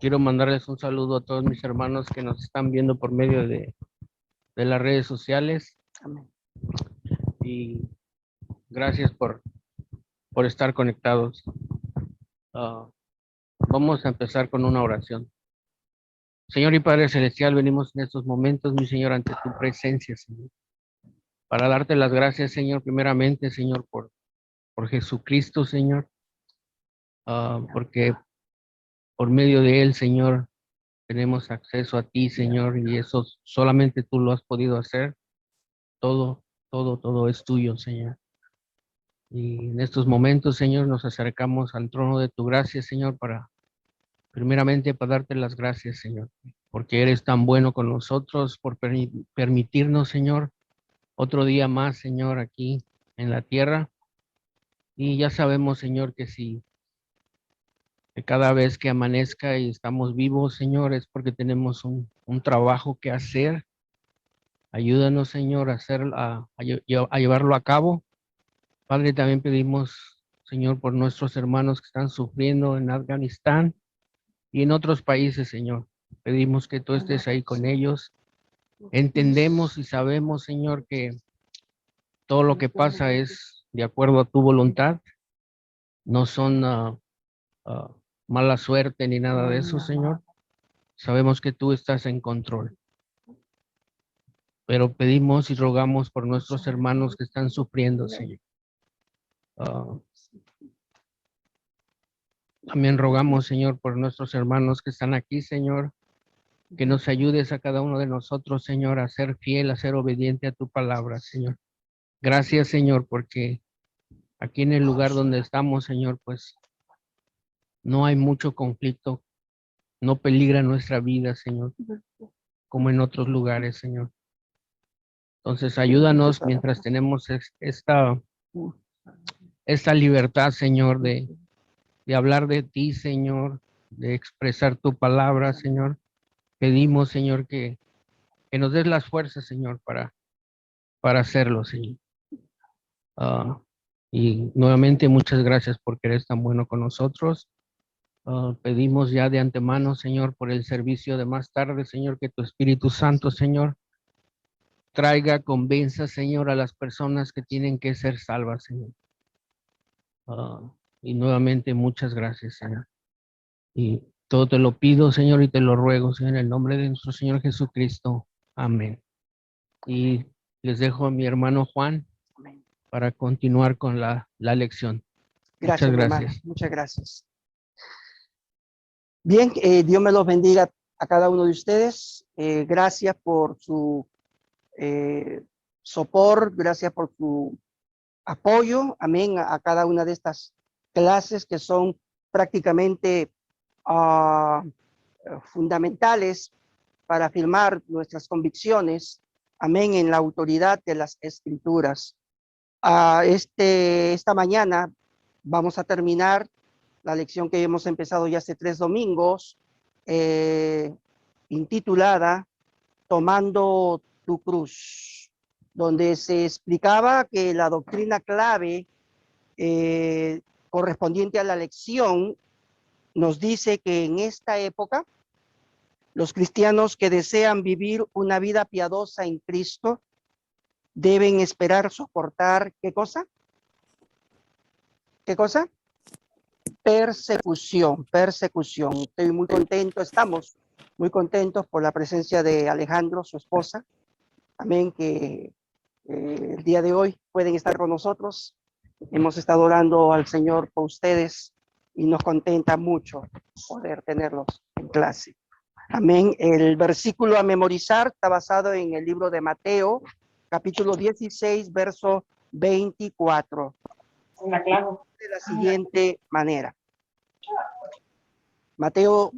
Quiero mandarles un saludo a todos mis hermanos que nos están viendo por medio de las redes sociales. Amén. Y gracias por estar conectados. Vamos a empezar con una oración. Señor y Padre Celestial, venimos en estos momentos, mi Señor, ante tu presencia, Señor, para darte las gracias, Señor, primeramente, Señor, por Jesucristo, Señor, porque por medio de él, Señor, tenemos acceso a ti, Señor, y eso solamente tú lo has podido hacer. Todo es tuyo, Señor. Y en estos momentos, Señor, nos acercamos al trono de tu gracia, Señor, primeramente para darte las gracias, Señor, porque eres tan bueno con nosotros, por permitirnos, Señor, otro día más, Señor, aquí en la tierra. Y ya sabemos, Señor, que cada vez que amanezca y estamos vivos, Señor, es porque tenemos un trabajo que hacer. Ayúdanos, Señor, a llevarlo a cabo. Padre, también pedimos, Señor, por nuestros hermanos que están sufriendo en Afganistán y en otros países, Señor. Pedimos que tú estés ahí con ellos. Entendemos y sabemos, Señor, que todo lo que pasa es de acuerdo a tu voluntad. No son mala suerte ni nada de eso, Señor. Sabemos que tú estás en control. Pero pedimos y rogamos por nuestros hermanos que están sufriendo, Señor. También rogamos, Señor, por nuestros hermanos que están aquí, Señor, que nos ayudes a cada uno de nosotros, Señor, a ser fiel, a ser obediente a tu palabra, Señor. Gracias, Señor, porque aquí en el lugar donde estamos, Señor, pues no hay mucho conflicto, no peligra nuestra vida, Señor, como en otros lugares, Señor. Entonces, ayúdanos mientras tenemos esta libertad, Señor, de hablar de ti, Señor, de expresar tu palabra, Señor. Pedimos, Señor, que nos des las fuerzas, Señor, para hacerlo, Señor. Y nuevamente, muchas gracias porque eres tan bueno con nosotros. Pedimos ya de antemano, Señor, por el servicio de más tarde, Señor, que tu Espíritu Santo, Señor, traiga, convenza, Señor, a las personas que tienen que ser salvas, Señor. Y nuevamente, muchas gracias, Señor. Y todo te lo pido, Señor, y te lo ruego, Señor, en el nombre de nuestro Señor Jesucristo. Amén. Y les dejo a mi hermano Juan para continuar con la lección. Gracias, Muchas hermano. gracias. Muchas gracias. Bien, Dios me los bendiga a cada uno de ustedes. Gracias por su soporte, gracias por su apoyo. Amén. A cada una de estas clases que son prácticamente fundamentales para afirmar nuestras convicciones. Amén. En la autoridad de las Escrituras. Esta mañana vamos a terminar la lección que hemos empezado ya hace 3 domingos, intitulada Tomando tu cruz, donde se explicaba que la doctrina clave correspondiente a la lección nos dice que en esta época los cristianos que desean vivir una vida piadosa en Cristo deben esperar soportar, ¿qué cosa? ¿Qué cosa? Persecución. Estoy muy contento, estamos muy contentos por la presencia de Alejandro, su esposa. Amén, que el día de hoy pueden estar con nosotros. Hemos estado orando al Señor por ustedes y nos contenta mucho poder tenerlos en clase. Amén. El versículo a memorizar está basado en el libro de Mateo, capítulo 16, verso 24. De la siguiente manera. Mateo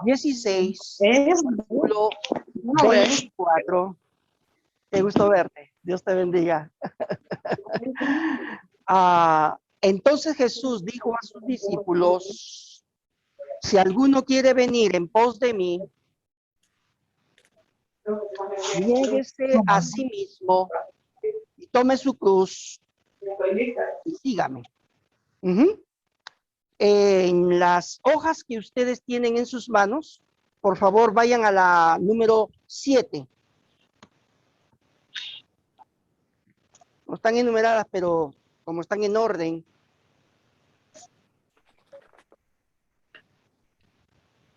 16, versículo 24. Qué gusto verte. Dios te bendiga. Entonces Jesús dijo a sus discípulos: si alguno quiere venir en pos de mí, niéguese a sí mismo y tome su cruz y sígame. En las hojas que ustedes tienen en sus manos, por favor vayan a la número 7. No están enumeradas, pero como están en orden,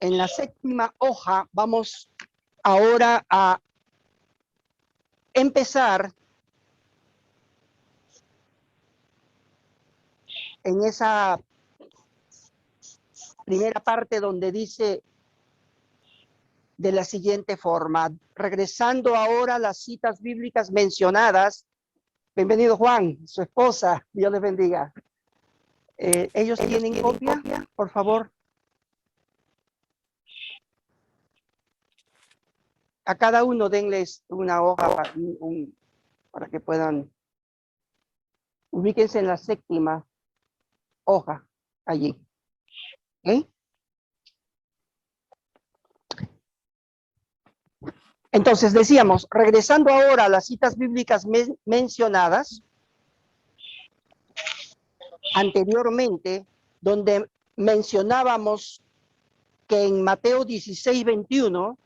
en la 7ª hoja vamos ahora a empezar en esa primera parte donde dice de la siguiente forma, regresando ahora a las citas bíblicas mencionadas. Bienvenido Juan, su esposa, Dios les bendiga. ¿Ellos tienen copia? Por favor. A cada uno denles una hoja para que puedan, ubíquense en la 7ª hoja, allí. ¿Okay? Entonces decíamos, regresando ahora a las citas bíblicas mencionadas anteriormente, donde mencionábamos que en Mateo 16:21,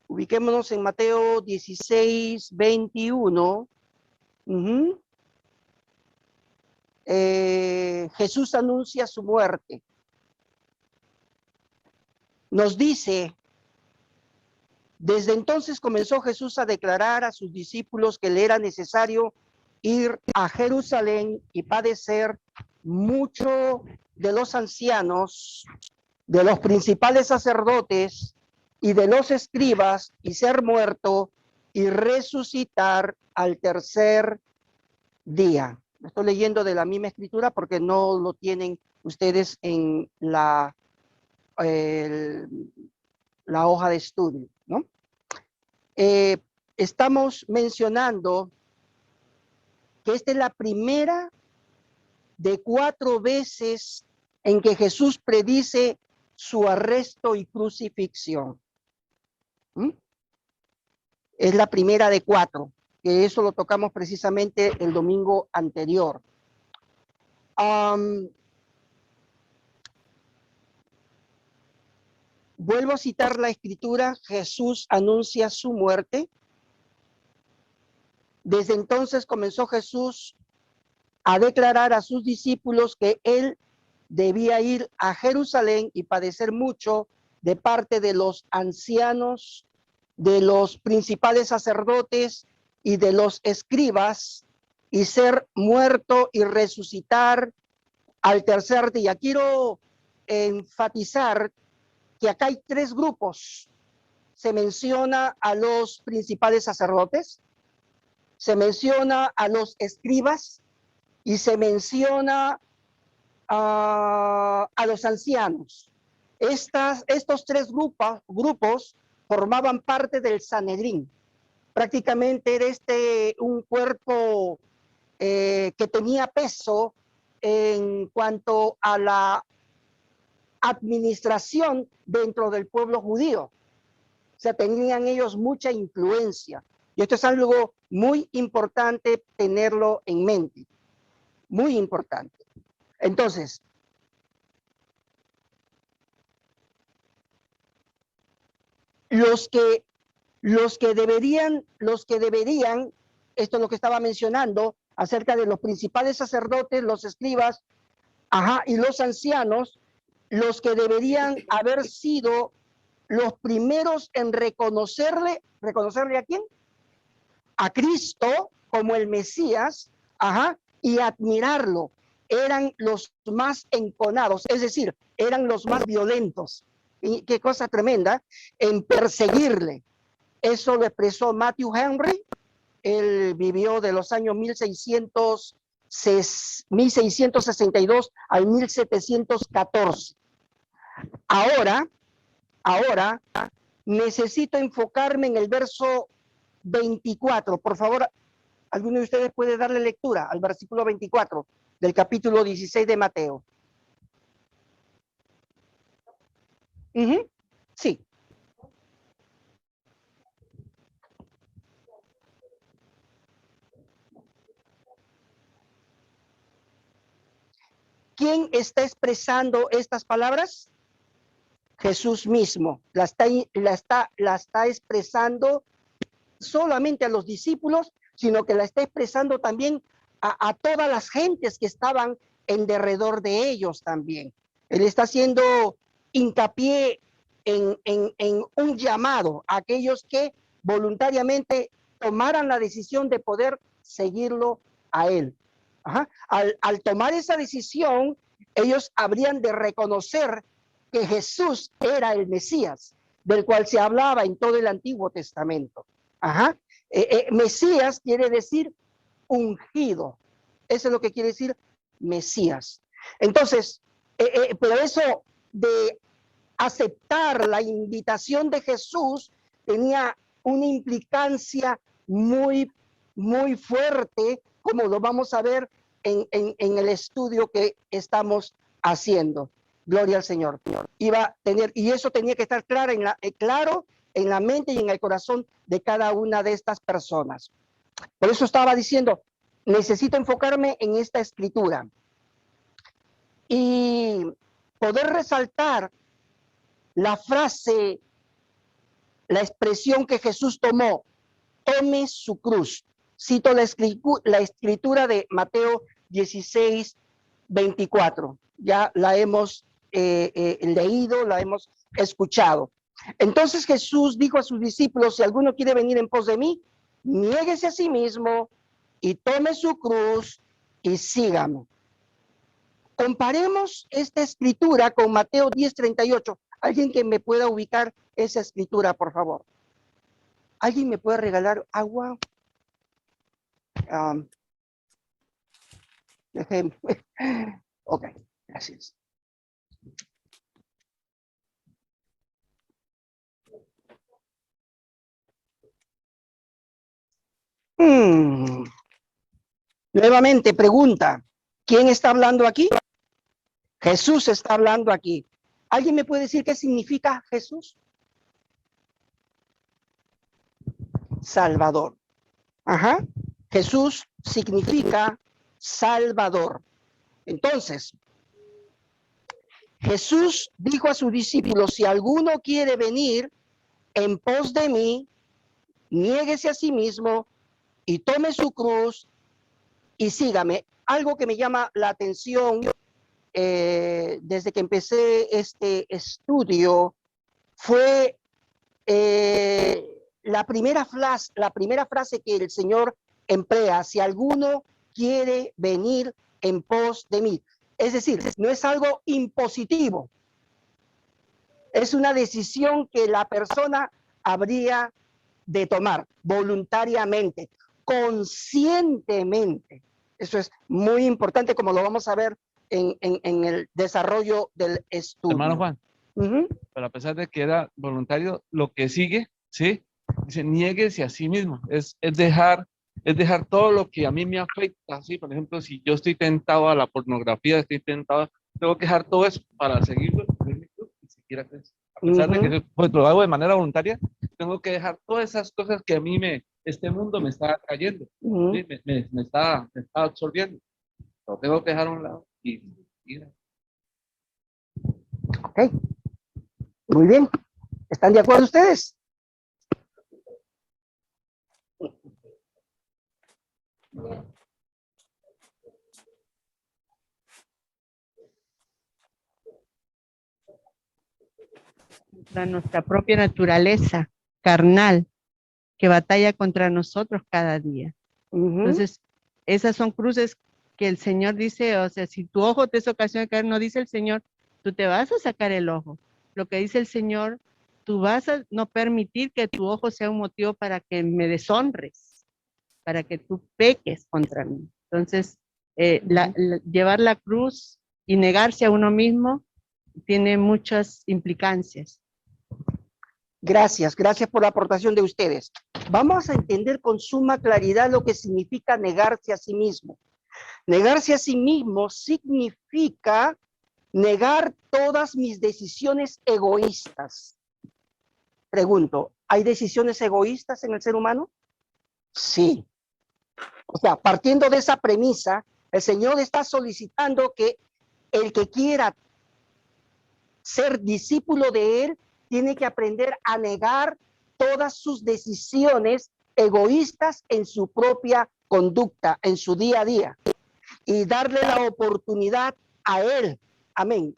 ubiquémonos en Mateo 16:21, Jesús anuncia su muerte. Nos dice, desde entonces comenzó Jesús a declarar a sus discípulos que le era necesario ir a Jerusalén y padecer mucho de los ancianos, de los principales sacerdotes y de los escribas, y ser muerto y resucitar al tercer día. Estoy leyendo de la misma escritura porque no lo tienen ustedes en la hoja de estudio, ¿no? Estamos mencionando que esta es la primera de 4 veces en que Jesús predice su arresto y crucifixión. Es la primera de 4, que eso lo tocamos precisamente el domingo anterior. Vuelvo a citar la escritura, Jesús anuncia su muerte. Desde entonces comenzó Jesús a declarar a sus discípulos que él debía ir a Jerusalén y padecer mucho de parte de los ancianos, de los principales sacerdotes y de los escribas, y ser muerto y resucitar al tercer día. Quiero enfatizar que acá hay 3 grupos. Se menciona a los principales sacerdotes, se menciona a los escribas y se menciona a los ancianos. Estos 3 grupos formaban parte del Sanedrín. Prácticamente era un cuerpo que tenía peso en cuanto a la administración dentro del pueblo judío. O sea, tenían ellos mucha influencia. Y esto es algo muy importante tenerlo en mente. Muy importante. Entonces, los que deberían, esto es lo que estaba mencionando, acerca de los principales sacerdotes, los escribas, y los ancianos, los que deberían haber sido los primeros en ¿reconocerle a quién? A Cristo como el Mesías, y admirarlo. Eran los más enconados, es decir, eran los más violentos. Y qué cosa tremenda, en perseguirle. Eso lo expresó Matthew Henry. Él vivió de los años 1662 al 1714. Ahora, necesito enfocarme en el verso 24. Por favor, ¿alguno de ustedes puede darle lectura al versículo 24 del capítulo 16 de Mateo? Sí. ¿quién está expresando estas palabras? Jesús mismo. La está expresando solamente a los discípulos, sino que la está expresando también a todas las gentes que estaban en derredor de ellos también. Él está haciendo hincapié en un llamado a aquellos que voluntariamente tomaran la decisión de poder seguirlo a él. Ajá. Al tomar esa decisión, ellos habrían de reconocer que Jesús era el Mesías, del cual se hablaba en todo el Antiguo Testamento. Ajá. Mesías quiere decir ungido. Eso es lo que quiere decir Mesías. Entonces, pero eso de aceptar la invitación de Jesús tenía una implicancia muy, muy fuerte, como lo vamos a ver en el estudio que estamos haciendo. Gloria al Señor. Iba a tener, y eso tenía que estar claro en la mente y en el corazón de cada una de estas personas. Por eso estaba diciendo, necesito enfocarme en esta escritura y poder resaltar la frase, la expresión que Jesús tomó: tome su cruz. Cito la escritura de Mateo 16, 24. Ya la hemos leído, la hemos escuchado. Entonces Jesús dijo a sus discípulos: si alguno quiere venir en pos de mí, niéguese a sí mismo y tome su cruz y sígame. Comparemos esta escritura con Mateo 10:38. Alguien que me pueda ubicar esa escritura, por favor. ¿Alguien me puede regalar agua? Ok, gracias. Nuevamente pregunta, ¿quién está hablando aquí? Jesús está hablando aquí. ¿Alguien me puede decir qué significa Jesús? Salvador. Ajá. Jesús significa Salvador. Entonces, Jesús dijo a sus discípulos: si alguno quiere venir en pos de mí, niéguese a sí mismo y tome su cruz y sígame. Algo que me llama la atención desde que empecé este estudio fue la primera frase que el Señor emplea: si alguno quiere venir en pos de mí. Es decir, no es algo impositivo, es una decisión que la persona habría de tomar voluntariamente, conscientemente. Eso es muy importante, como lo vamos a ver en el desarrollo del estudio. Hermano Juan, pero a pesar de que era voluntario, lo que sigue, ¿sí? Dice, niéguese a sí mismo. Es dejar todo lo que a mí me afecta, ¿sí? Por ejemplo, si yo estoy tentado a la pornografía, tengo que dejar todo eso para seguirlo, y seguir a Cristo. A pesar de que pues, lo hago de manera voluntaria, tengo que dejar todas esas cosas que a mí este mundo me está cayendo, ¿sí? me está absorbiendo. Lo tengo que dejar a un lado y ir. Ok. Muy bien. ¿Están de acuerdo ustedes? Nuestra propia naturaleza carnal que batalla contra nosotros cada día. Entonces, esas son cruces que el Señor dice, o sea, si tu ojo te es ocasión de caer, no dice el Señor, tú te vas a sacar el ojo. Lo que dice el Señor, tú vas a no permitir que tu ojo sea un motivo para que me deshonres, para que tú peques contra mí. Entonces, llevar la cruz y negarse a uno mismo tiene muchas implicancias. Gracias por la aportación de ustedes. Vamos a entender con suma claridad lo que significa negarse a sí mismo. Negarse a sí mismo significa negar todas mis decisiones egoístas. Pregunto, ¿hay decisiones egoístas en el ser humano? Sí. O sea, partiendo de esa premisa, el Señor está solicitando que el que quiera ser discípulo de él tiene que aprender a negar todas sus decisiones egoístas en su propia conducta, en su día a día, y darle la oportunidad a él. Amén.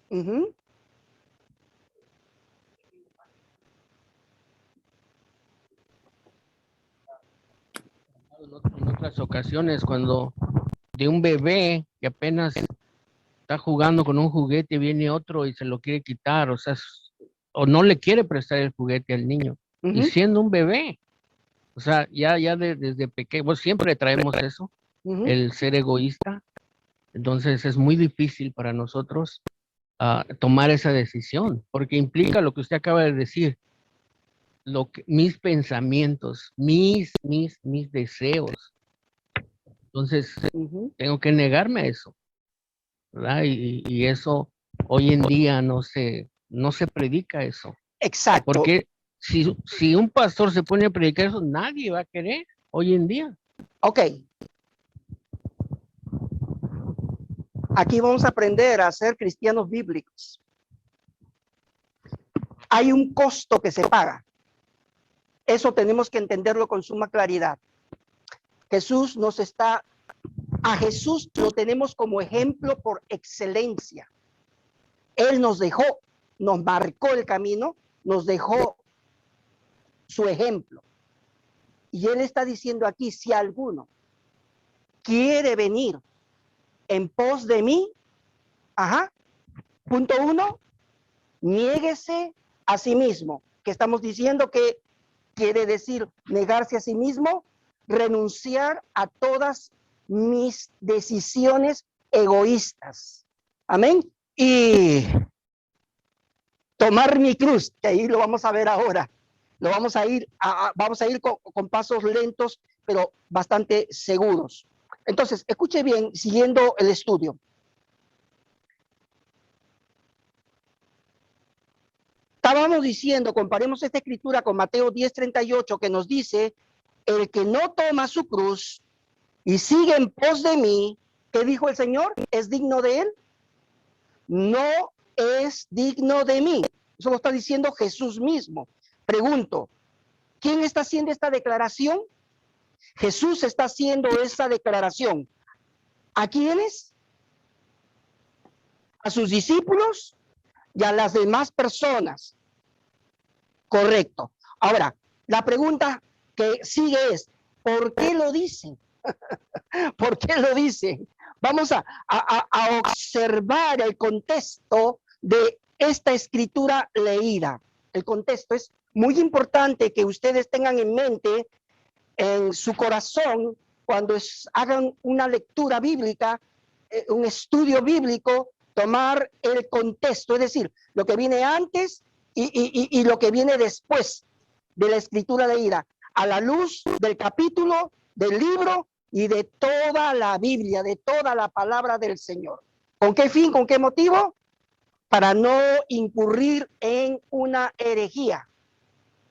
En otras ocasiones, cuando de un bebé que apenas está jugando con un juguete, viene otro y se lo quiere quitar, o sea, o no le quiere prestar el juguete al niño, y siendo un bebé, o sea, desde pequeño, pues siempre traemos eso, el ser egoísta. Entonces es muy difícil para nosotros tomar esa decisión, porque implica lo que usted acaba de decir, mis pensamientos, mis deseos. Entonces tengo que negarme a eso, ¿verdad? Y eso hoy en día no se predica eso. Exacto. Porque si un pastor se pone a predicar eso, nadie va a querer hoy en día. Ok. Aquí vamos a aprender a ser cristianos bíblicos. Hay un costo que se paga. Eso tenemos que entenderlo con suma claridad. A Jesús lo tenemos como ejemplo por excelencia. Él nos marcó el camino, nos dejó su ejemplo. Y él está diciendo aquí, si alguno quiere venir en pos de mí, punto 1, niéguese a sí mismo. Que estamos diciendo que quiere decir negarse a sí mismo, renunciar a todas mis decisiones egoístas. Amén. Y tomar mi cruz, que ahí lo vamos a ver ahora. Lo vamos a ir con pasos lentos, pero bastante seguros. Entonces, escuche bien, siguiendo el estudio. Estábamos diciendo, comparemos esta escritura con Mateo 10:38, que nos dice, el que no toma su cruz y sigue en pos de mí, ¿qué dijo el Señor? ¿Es digno de él? No es digno de mí. Eso lo está diciendo Jesús mismo. Pregunto, ¿quién está haciendo esta declaración? Jesús está haciendo esa declaración. ¿A quiénes? A sus discípulos y a las demás personas. Correcto. Ahora, la pregunta que sigue es, ¿por qué lo dicen? ¿Por qué lo dicen? Vamos a observar el contexto de esta escritura leída. El contexto es muy importante que ustedes tengan en mente, en su corazón, cuando hagan una lectura bíblica, un estudio bíblico, tomar el contexto, es decir, lo que viene antes y lo que viene después de la escritura leída, a la luz del capítulo, del libro y de toda la Biblia, de toda la palabra del Señor. ¿Con qué fin? ¿Con qué motivo? Para no incurrir en una herejía,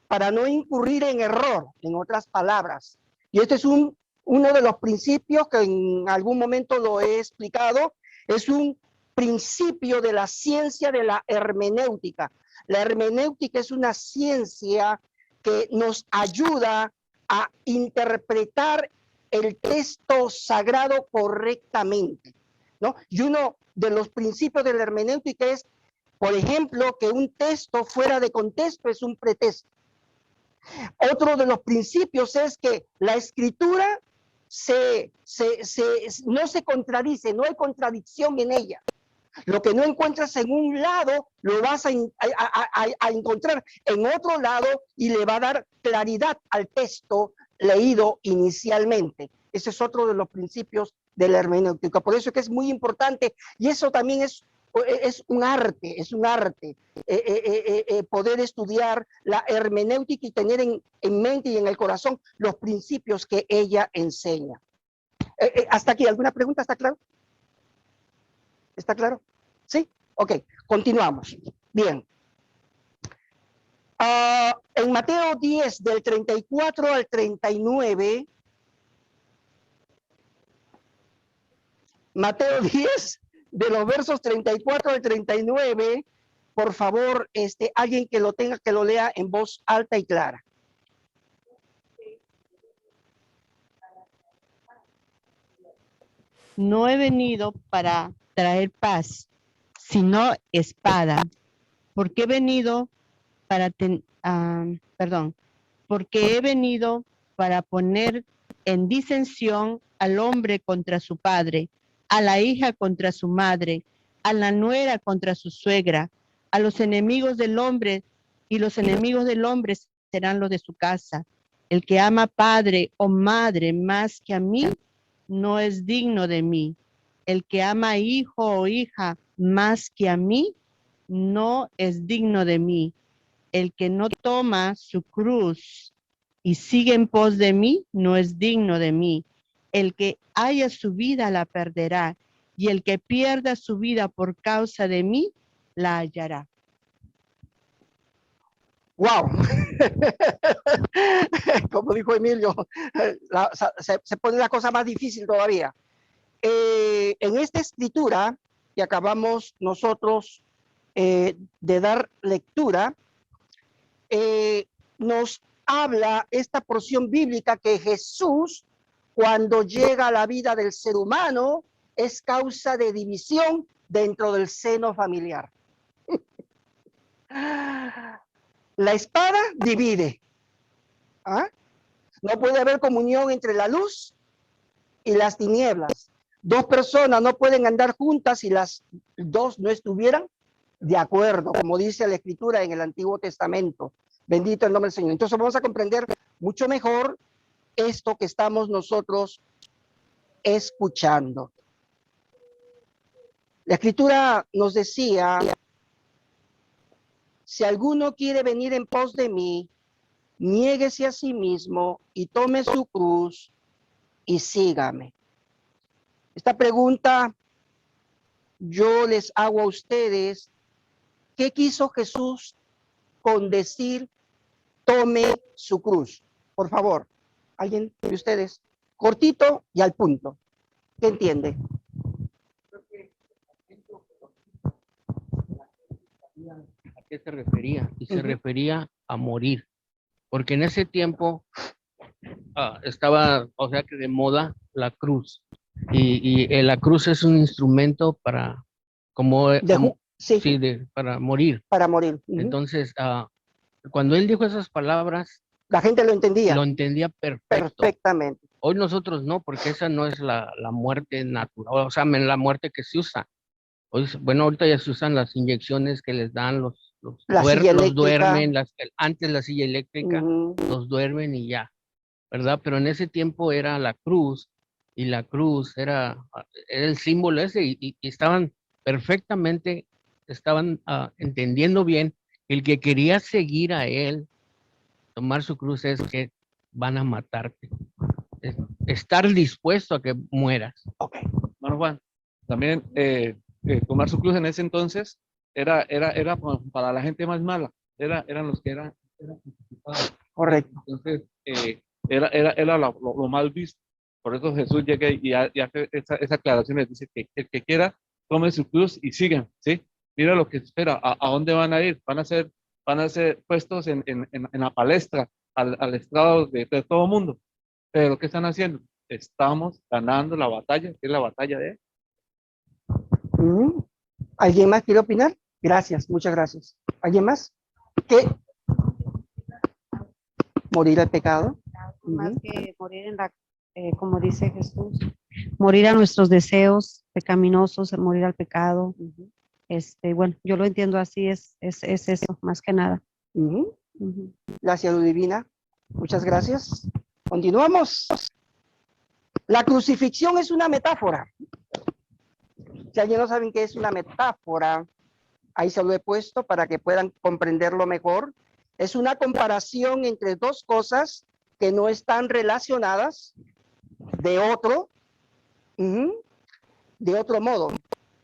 para no incurrir en error, en otras palabras. Y este es uno de los principios que en algún momento lo he explicado, es un principio de la ciencia de la hermenéutica. La hermenéutica es una ciencia que nos ayuda a interpretar el texto sagrado correctamente, ¿no? Y uno de los principios de la hermenéutica es, por ejemplo, que un texto fuera de contexto es un pretexto. Otro de los principios es que la escritura no se contradice, no hay contradicción en ella. Lo que no encuentras en un lado, lo vas a encontrar en otro lado y le va a dar claridad al texto leído inicialmente. Ese es otro de los principios de la hermenéutica. Por eso es que es muy importante, y eso también es un arte, poder estudiar la hermenéutica y tener en mente y en el corazón los principios que ella enseña. Hasta aquí, ¿alguna pregunta? ¿Está claro? ¿Está claro? ¿Sí? Ok, continuamos. Bien. En Mateo 10, del 34 al 39, Mateo 10, de los versos 34 al 39, por favor, alguien que lo tenga, que lo lea en voz alta y clara. No he venido para traer paz, sino espada. Porque he venido para porque he venido para poner en disensión al hombre contra su padre, a la hija contra su madre, a la nuera contra su suegra, a los enemigos del hombre, y los enemigos del hombre serán los de su casa. El que ama padre o madre más que a mí, no es digno de mí. El que ama hijo o hija más que a mí, no es digno de mí. El que no toma su cruz y sigue en pos de mí, no es digno de mí. El que haya su vida la perderá, y el que pierda su vida por causa de mí, la hallará. ¡Wow! Como dijo Emilio, se pone la cosa más difícil todavía. En esta escritura que acabamos nosotros de dar lectura, nos habla esta porción bíblica que Jesús, cuando llega a la vida del ser humano, es causa de división dentro del seno familiar. La espada divide. ¿Ah? No puede haber comunión entre la luz y las tinieblas. Dos personas no pueden andar juntas si las dos no estuvieran de acuerdo, como dice la Escritura en el Antiguo Testamento. Bendito el nombre del Señor. Entonces vamos a comprender mucho mejor esto que estamos nosotros escuchando. La Escritura nos decía: si alguno quiere venir en pos de mí, niéguese a sí mismo y tome su cruz y sígame. Esta pregunta yo les hago a ustedes: ¿qué quiso Jesús con decir tome su cruz? Por favor, alguien de ustedes, cortito y al punto. ¿Qué entiende? ¿A qué se refería? Y se refería a morir, porque en ese tiempo estaba, o sea que de moda, la cruz. Y la cruz es un instrumento para, para morir. Para morir. Entonces, cuando él dijo esas palabras, la gente lo entendía. Lo entendía perfectamente. Hoy nosotros no, porque esa no es la muerte natural, o sea, la muerte que se usa. Hoy, bueno, ahorita ya se usan las inyecciones que les dan, los duermen, antes la silla eléctrica, los duermen y ya, ¿verdad? Pero en ese tiempo era la cruz, y la cruz era el símbolo ese, y estaban perfectamente, entendiendo bien, el que quería seguir a él, tomar su cruz, es que van a matarte. Estar dispuesto a que mueras. Ok. Bueno, Juan, también tomar su cruz en ese entonces era para la gente más mala, eran los que eran crucificados. Correcto. Entonces, era lo mal visto. Por eso Jesús llega y hace esa aclaración, les dice que el que quiera tome su cruz y sigan, ¿sí? Mira lo que espera, a dónde van a ir, van a ser puestos en la palestra, al estrado de todo el mundo. Pero ¿qué están haciendo? Estamos ganando la batalla, que es la batalla de... ¿Alguien más quiere opinar? Gracias, muchas gracias. ¿Alguien más? ¿Qué? Morir al pecado. Más que morir como dice Jesús, morir a nuestros deseos pecaminosos, morir al pecado. Bueno, yo lo entiendo así, es eso, más que nada. Gracias, Luz Divina. Muchas gracias. Continuamos. La crucifixión es una metáfora. Si alguien no sabe qué es una metáfora, ahí se lo he puesto para que puedan comprenderlo mejor. Es una comparación entre dos cosas que no están relacionadas de otro modo.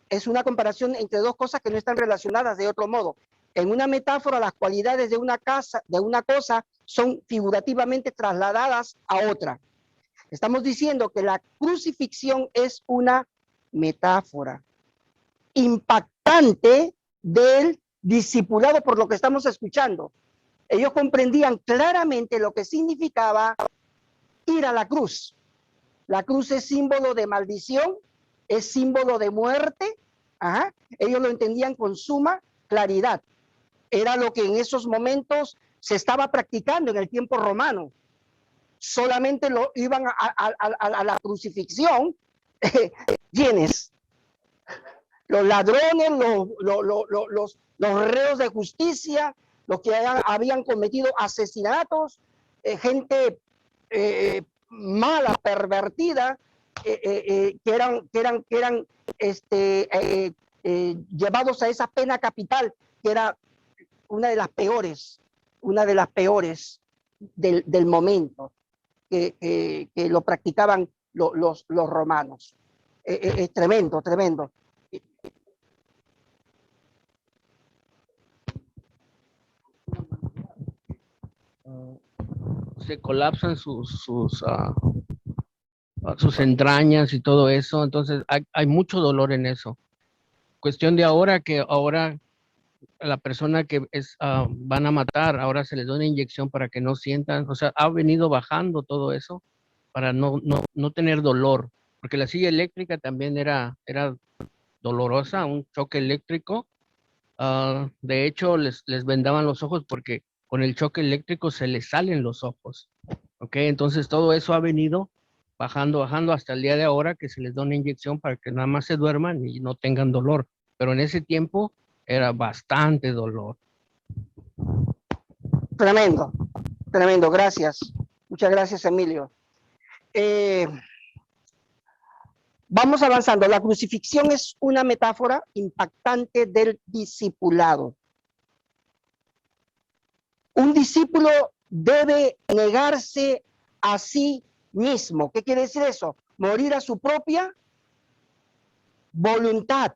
Es una comparación entre dos cosas que no están relacionadas de otro modo. En una metáfora, las cualidades de una cosa son figurativamente trasladadas a otra. Estamos diciendo que la crucifixión es una metáfora impactante del discipulado, por lo que estamos escuchando. Ellos comprendían claramente lo que significaba ir a la cruz. La cruz es símbolo de maldición, es símbolo de muerte. Ajá. Ellos lo entendían con suma claridad. Era lo que en esos momentos se estaba practicando en el tiempo romano. Solamente lo iban a la crucifixión quienes, los ladrones, los reos de justicia, los que habían cometido asesinatos, gente mala, pervertida, que eran llevados a esa pena capital, que era una de las peores del momento, que lo practicaban los romanos. Es tremendo, tremendo. Se colapsan sus entrañas y todo eso, entonces hay mucho dolor en eso. Cuestión de ahora la persona que van a matar, ahora se les da una inyección para que no sientan, o sea, ha venido bajando todo eso para no tener dolor, porque la silla eléctrica también era dolorosa, un choque eléctrico. De hecho, les vendaban los ojos porque con el choque eléctrico se les salen los ojos. ¿Ok? Entonces todo eso ha venido bajando hasta el día de ahora, que se les da una inyección para que nada más se duerman y no tengan dolor. Pero en ese tiempo era bastante dolor. Tremendo, tremendo, gracias. Muchas gracias, Emilio. Vamos avanzando. La crucifixión es una metáfora impactante del discipulado. Un discípulo debe negarse a sí mismo. ¿Qué quiere decir eso? Morir a su propia voluntad.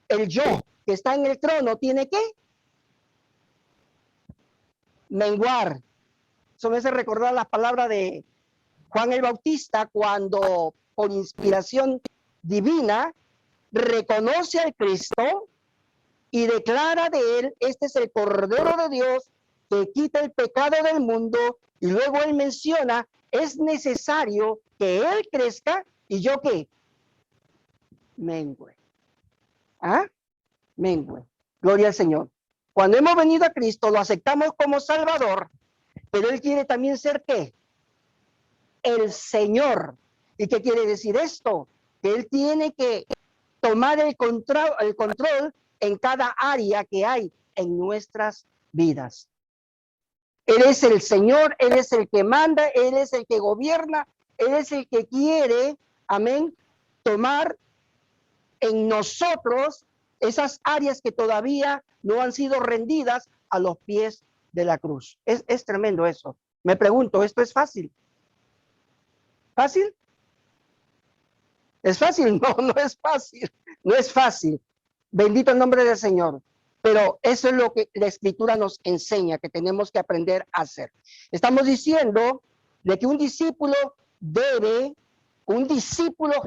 El yo que está en el trono tiene que menguar. Eso me hace recordar las palabras de Juan el Bautista cuando por inspiración divina reconoce al Cristo y declara de él: este es el Cordero de Dios que quita el pecado del mundo. Y luego él menciona: es necesario que él crezca y yo ¿qué? Mengüe. ¿Ah? Mengüe. Gloria al Señor. Cuando hemos venido a Cristo, lo aceptamos como Salvador, pero él quiere también ser ¿qué? El Señor. ¿Y qué quiere decir esto? Que él tiene que tomar el control en cada área que hay en nuestras vidas. Él es el Señor, Él es el que manda, Él es el que gobierna, Él es el que quiere, amén, tomar en nosotros esas áreas que todavía no han sido rendidas a los pies de la cruz. Es tremendo eso. Me pregunto, ¿esto es fácil? ¿Fácil? ¿Es fácil? No, no es fácil. No es fácil. Bendito el nombre del Señor. Pero eso es lo que la Escritura nos enseña, que tenemos que aprender a hacer. Estamos diciendo de que un discípulo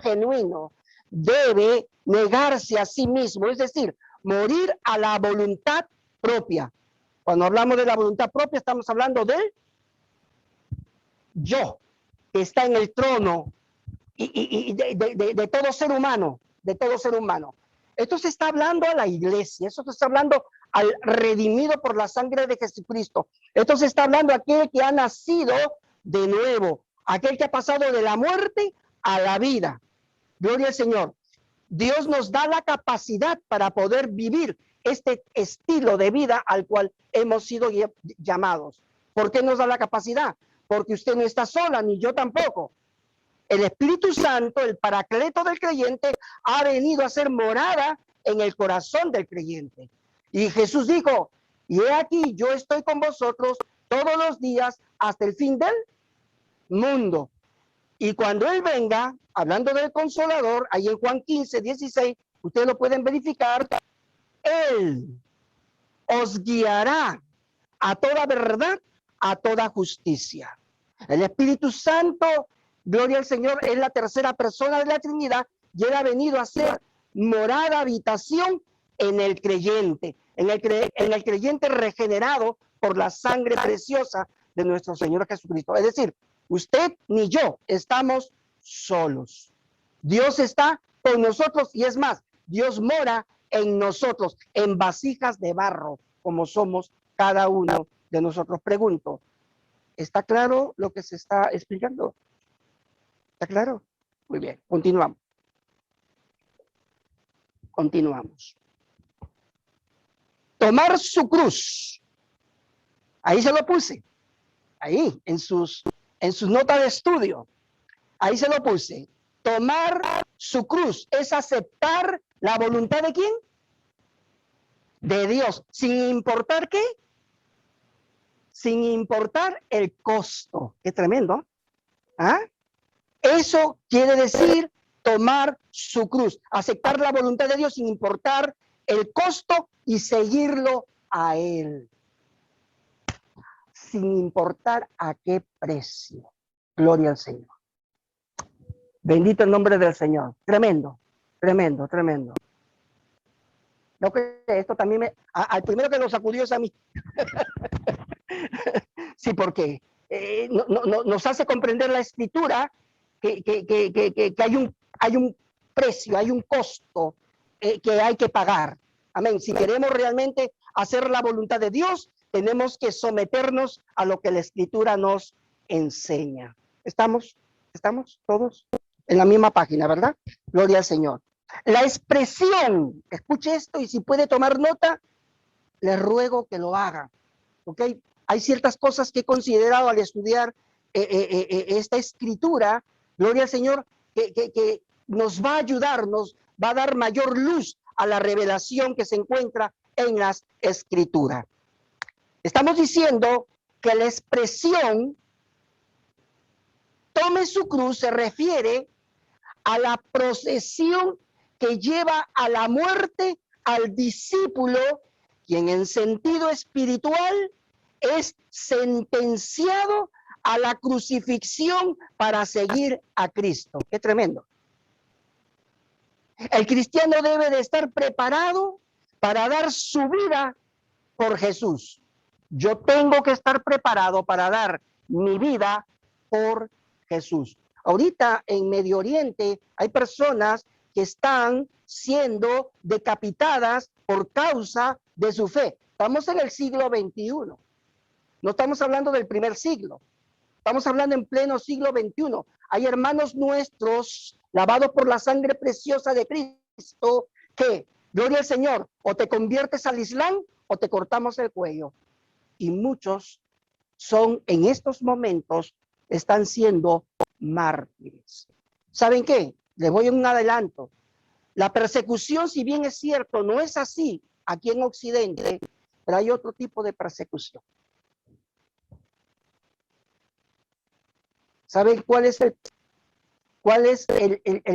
genuino, debe negarse a sí mismo, es decir, morir a la voluntad propia. Cuando hablamos de la voluntad propia, estamos hablando del yo, que está en el trono y de todo ser humano, de todo ser humano. Esto se está hablando a la iglesia, esto se está hablando al redimido por la sangre de Jesucristo. Esto se está hablando a aquel que ha nacido de nuevo, aquel que ha pasado de la muerte a la vida. Gloria al Señor. Dios nos da la capacidad para poder vivir este estilo de vida al cual hemos sido llamados. ¿Por qué nos da la capacidad? Porque usted no está sola, ni yo tampoco. El Espíritu Santo, el Paracleto del creyente, ha venido a ser morada en el corazón del creyente. Y Jesús dijo: y he aquí, yo estoy con vosotros todos los días hasta el fin del mundo. Y cuando Él venga, hablando del Consolador, ahí en Juan 15, 16, ustedes lo pueden verificar, Él os guiará a toda verdad, a toda justicia. El Espíritu Santo, gloria al Señor, es la tercera persona de la Trinidad y él ha venido a ser morada, habitación en el creyente, en el creyente regenerado por la sangre preciosa de nuestro Señor Jesucristo. Es decir, usted ni yo estamos solos. Dios está con nosotros y es más, Dios mora en nosotros, en vasijas de barro, como somos cada uno de nosotros. Pregunto, ¿está claro lo que se está explicando? ¿Está claro? Muy bien, continuamos. Continuamos. Tomar su cruz. Ahí se lo puse. Ahí, en sus notas de estudio. Ahí se lo puse. Tomar su cruz es aceptar la voluntad de ¿quién? De Dios, sin importar qué, sin importar el costo. Qué tremendo. ¿Ah? Eso quiere decir tomar su cruz, aceptar la voluntad de Dios sin importar el costo y seguirlo a Él, sin importar a qué precio. Gloria al Señor. Bendito el nombre del Señor. Tremendo, tremendo, tremendo. No, que esto también al primero que lo sacudió es a mí. Sí, porque nos hace comprender la Escritura que hay un precio, hay un costo que hay que pagar. Amén. Si queremos realmente hacer la voluntad de Dios, tenemos que someternos a lo que la Escritura nos enseña. ¿Estamos todos en la misma página, verdad? Gloria al Señor. La expresión, escuche esto y si puede tomar nota, le ruego que lo haga. ¿Ok? Hay ciertas cosas que he considerado al estudiar esta escritura, gloria al Señor, que nos va a ayudar, nos va a dar mayor luz a la revelación que se encuentra en las escrituras. Estamos diciendo que la expresión tome su cruz se refiere a la procesión que lleva a la muerte al discípulo, quien en sentido espiritual es sentenciado a la crucifixión para seguir a Cristo. ¡Qué tremendo! El cristiano debe de estar preparado para dar su vida por Jesús. Yo tengo que estar preparado para dar mi vida por Jesús. Ahorita en Medio Oriente hay personas que están siendo decapitadas por causa de su fe. Estamos en el siglo XXI. No estamos hablando del primer siglo. Estamos hablando en pleno siglo XXI. Hay hermanos nuestros lavados por la sangre preciosa de Cristo que, gloria al Señor, o te conviertes al Islam o te cortamos el cuello. Y muchos son en estos momentos, están siendo mártires. ¿Saben qué? Les voy a un adelanto. La persecución, si bien es cierto, no es así aquí en Occidente, pero hay otro tipo de persecución. ¿Saben cuál es el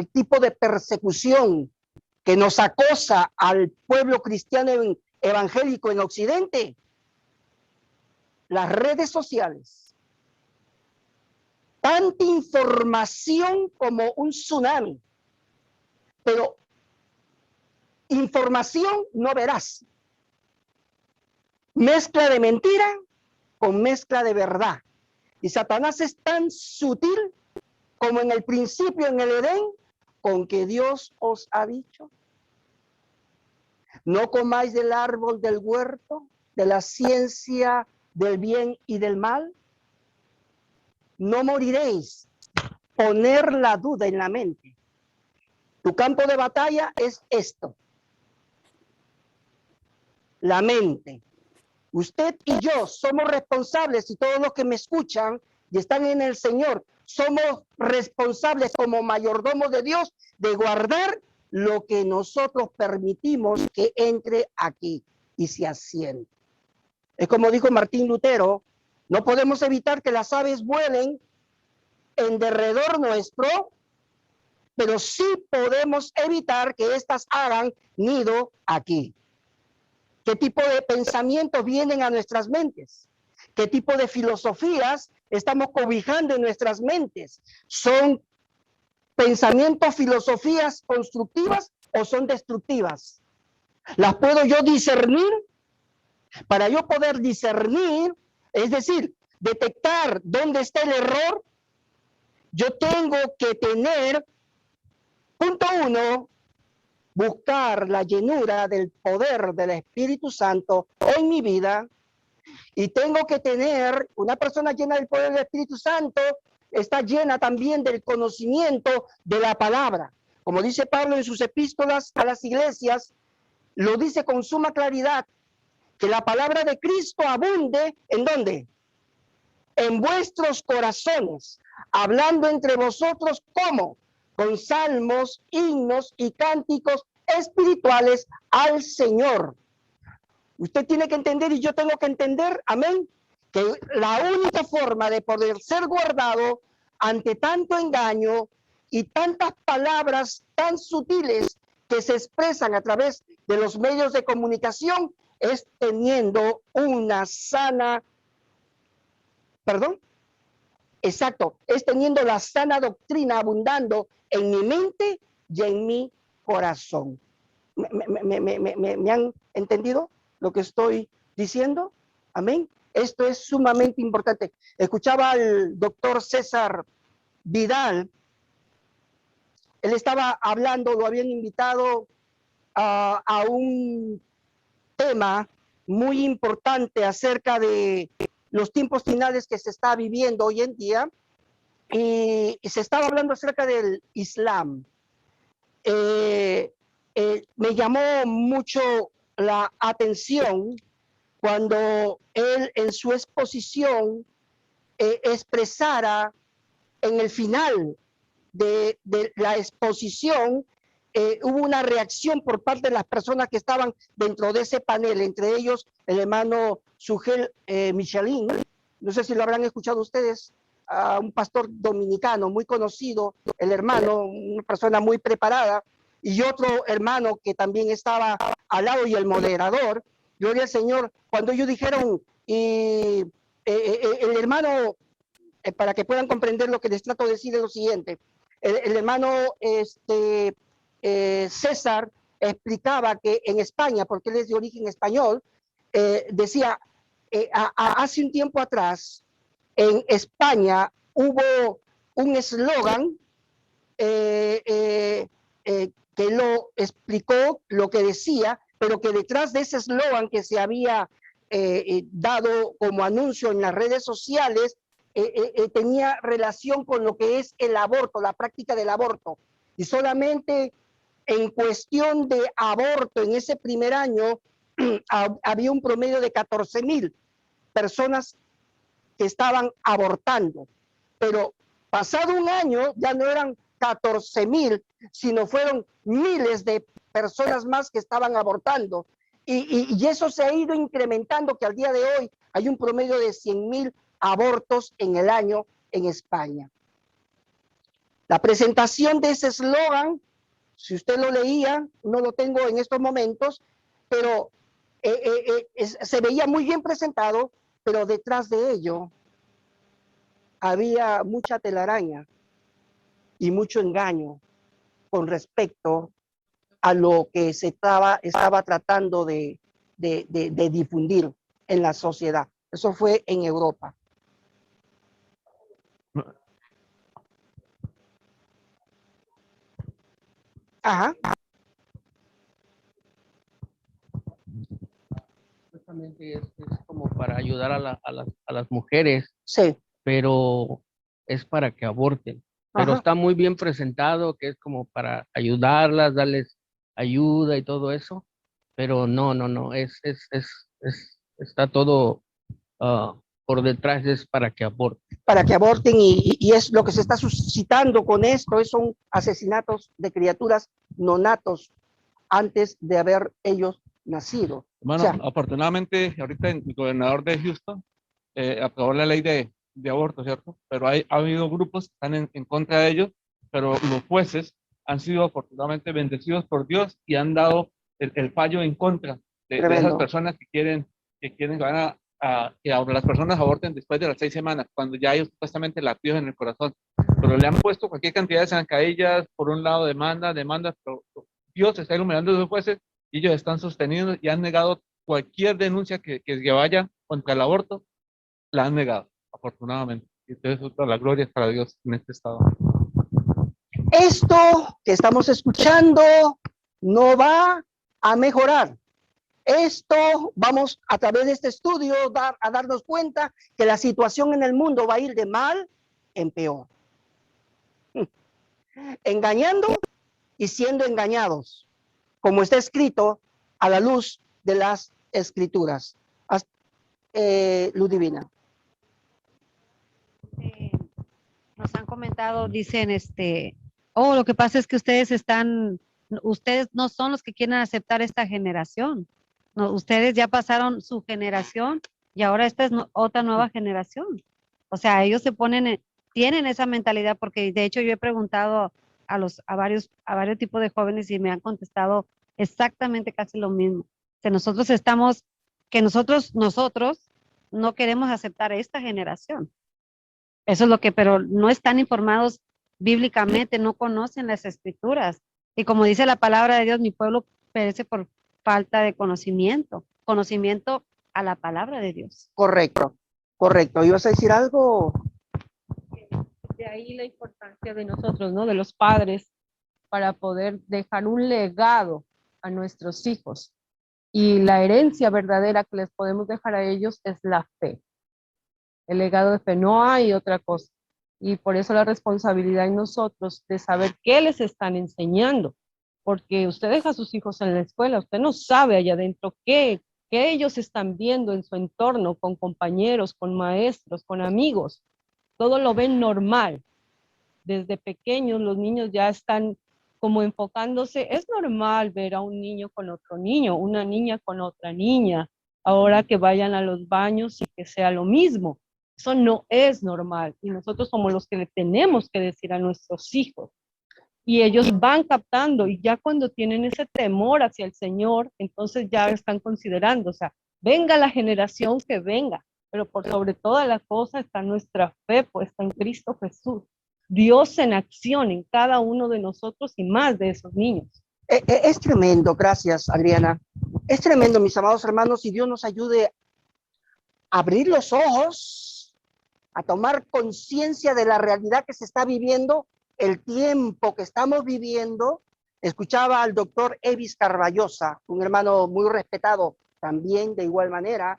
tipo de persecución que nos acosa al pueblo cristiano evangélico en Occidente? Las redes sociales. Tanta información como un tsunami, pero información no veraz. Mezcla de mentira con mezcla de verdad. Y Satanás es tan sutil como en el principio en el Edén, con que Dios os ha dicho: no comáis del árbol del huerto, de la ciencia del bien y del mal. No moriréis. Poner la duda en la mente. Tu campo de batalla es esto. La mente. Usted y yo somos responsables, y todos los que me escuchan y están en el Señor, somos responsables como mayordomos de Dios de guardar lo que nosotros permitimos que entre aquí y se asiente. Es como dijo Martín Lutero, no podemos evitar que las aves vuelen en derredor nuestro, pero sí podemos evitar que éstas hagan nido aquí. ¿Qué tipo de pensamientos vienen a nuestras mentes? ¿Qué tipo de filosofías estamos cobijando en nuestras mentes? ¿Son pensamientos, filosofías constructivas o son destructivas? ¿Las puedo yo discernir? Para yo poder discernir, es decir, detectar dónde está el error, yo tengo que tener, punto uno, buscar la llenura del poder del Espíritu Santo en mi vida, y tengo que tener una persona llena del poder del Espíritu Santo, está llena también del conocimiento de la palabra. Como dice Pablo en sus epístolas a las iglesias, lo dice con suma claridad, que la palabra de Cristo abunde, ¿en dónde? En vuestros corazones, hablando entre vosotros, ¿cómo? Con salmos, himnos y cánticos espirituales al Señor. Usted tiene que entender y yo tengo que entender, amén, que la única forma de poder ser guardado ante tanto engaño y tantas palabras tan sutiles que se expresan a través de los medios de comunicación es teniendo una sana, es teniendo la sana doctrina abundando en mi mente y en mi corazón. ¿Me han entendido lo que estoy diciendo? Amén. Esto es sumamente importante. Escuchaba al doctor César Vidal. Él estaba hablando, lo habían invitado a un tema muy importante acerca de los tiempos finales que se está viviendo hoy en día, y se estaba hablando acerca del Islam. Me llamó mucho la atención cuando él en su exposición expresara en el final de la exposición, hubo una reacción por parte de las personas que estaban dentro de ese panel, entre ellos el hermano Sugel Michelin, no sé si lo habrán escuchado ustedes, un pastor dominicano muy conocido, el hermano, una persona muy preparada, y otro hermano que también estaba al lado, y el moderador, gloria al Señor, cuando ellos dijeron, el hermano, para que puedan comprender lo que les trato de decir, es lo siguiente. El hermano César explicaba que en España, porque él es de origen español, decía, hace un tiempo atrás, en España hubo un eslogan que lo explicó, lo que decía, pero que detrás de ese eslogan que se había dado como anuncio en las redes sociales, tenía relación con lo que es el aborto, la práctica del aborto. Y solamente en cuestión de aborto en ese primer año había un promedio de 14,000 personas que estaban abortando. Pero pasado un año ya no eran 14,000, sino fueron miles de personas más que estaban abortando. Y eso se ha ido incrementando, que al día de hoy hay un promedio de 100,000 abortos en el año en España. La presentación de ese eslogan, si usted lo leía, no lo tengo en estos momentos, pero se veía muy bien presentado, pero detrás de ello había mucha telaraña y mucho engaño con respecto a lo que se estaba tratando de difundir en la sociedad. Eso fue en Europa. Ajá. Justamente es como para ayudar a las mujeres, Sí. pero es para que aborten. Pero Ajá. está muy bien presentado, que es como para ayudarlas, darles ayuda y todo eso. Pero no, está todo por detrás, es para que aborten. Para que aborten, y es lo que se está suscitando con esto, son asesinatos de criaturas no natos antes de haber ellos nacido. Bueno, O sea, afortunadamente ahorita el gobernador de Houston aprobó la ley de aborto, ¿cierto? Pero ha habido grupos que están en contra de ellos, pero los jueces han sido afortunadamente bendecidos por Dios y han dado el fallo en contra de esas Tremendo. personas que quieren que que las personas aborten después de las 6 semanas, cuando ya hay supuestamente latidos en el corazón. Pero le han puesto cualquier cantidad de zancadillas, por un lado demandas, pero Dios está iluminando a los jueces y ellos están sostenidos y han negado cualquier denuncia que vaya contra el aborto, la han negado, afortunadamente. Y entonces toda la gloria es para Dios en este estado. Esto que estamos escuchando no va a mejorar. Esto vamos a través de este estudio a darnos cuenta que la situación en el mundo va a ir de mal en peor. Engañando y siendo engañados, como está escrito a la luz de las escrituras. Luz Divina. Nos han comentado, dicen, oh, lo que pasa es que ustedes no son los que quieren aceptar esta generación. No, ustedes ya pasaron su generación y ahora esta es otra nueva generación. O sea, ellos tienen esa mentalidad, porque de hecho yo he preguntado a varios tipos de jóvenes y me han contestado exactamente casi lo mismo. Que nosotros no queremos aceptar esta generación. Eso es lo que, pero no están informados bíblicamente, no conocen las escrituras. Y como dice la palabra de Dios, mi pueblo perece por falta de conocimiento a la palabra de Dios. Correcto, correcto. ¿Ibas a decir algo? De ahí la importancia de nosotros, ¿no? De los padres, para poder dejar un legado a nuestros hijos. Y la herencia verdadera que les podemos dejar a ellos es la fe. El legado de fe, no hay otra cosa. Y por eso la responsabilidad en nosotros de saber qué les están enseñando. Porque usted deja a sus hijos en la escuela, usted no sabe allá adentro qué ellos están viendo en su entorno, con compañeros, con maestros, con amigos. Todo lo ven normal. Desde pequeños los niños ya están como enfocándose. Es normal ver a un niño con otro niño, una niña con otra niña. Ahora que vayan a los baños y que sea lo mismo. Eso no es normal. Y nosotros somos los que le tenemos que decir a nuestros hijos. Y ellos van captando, y ya cuando tienen ese temor hacia el Señor, entonces ya están considerando, o sea, venga la generación que venga, pero por sobre toda la cosa está nuestra fe puesta en Cristo Jesús. Dios en acción en cada uno de nosotros y más de esos niños. Es tremendo, gracias, Adriana. Es tremendo, mis amados hermanos, y Dios nos ayude a abrir los ojos, a tomar conciencia de la realidad que se está viviendo, el tiempo que estamos viviendo. Escuchaba al doctor Evis Carballosa, un hermano muy respetado también de igual manera,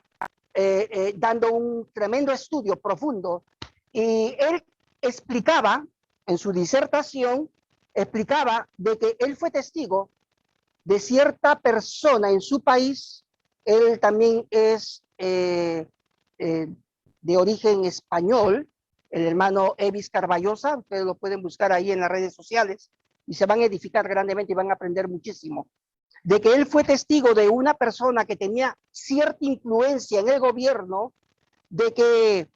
dando un tremendo estudio profundo, y él explicaba en su disertación, explicaba de que él fue testigo de cierta persona en su país. Él también es de origen español, el hermano Evis Carballosa. Ustedes lo pueden buscar ahí en las redes sociales y se van a edificar grandemente y van a aprender muchísimo. De que él fue testigo de una persona que tenía cierta influencia en el gobierno, de que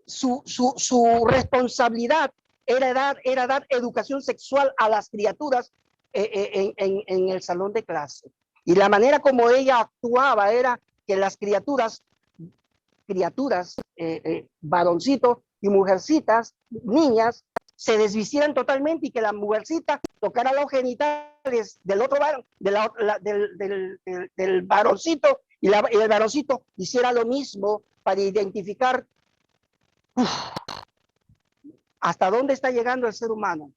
su responsabilidad era dar educación sexual a las criaturas en el salón de clase. Y la manera como ella actuaba era que las criaturas, varoncitos y mujercitas, niñas, se desvistieran totalmente y que la mujercita tocara los genitales del otro varón, del varoncito, y el varoncito hiciera lo mismo para identificar hasta dónde está llegando el ser humano.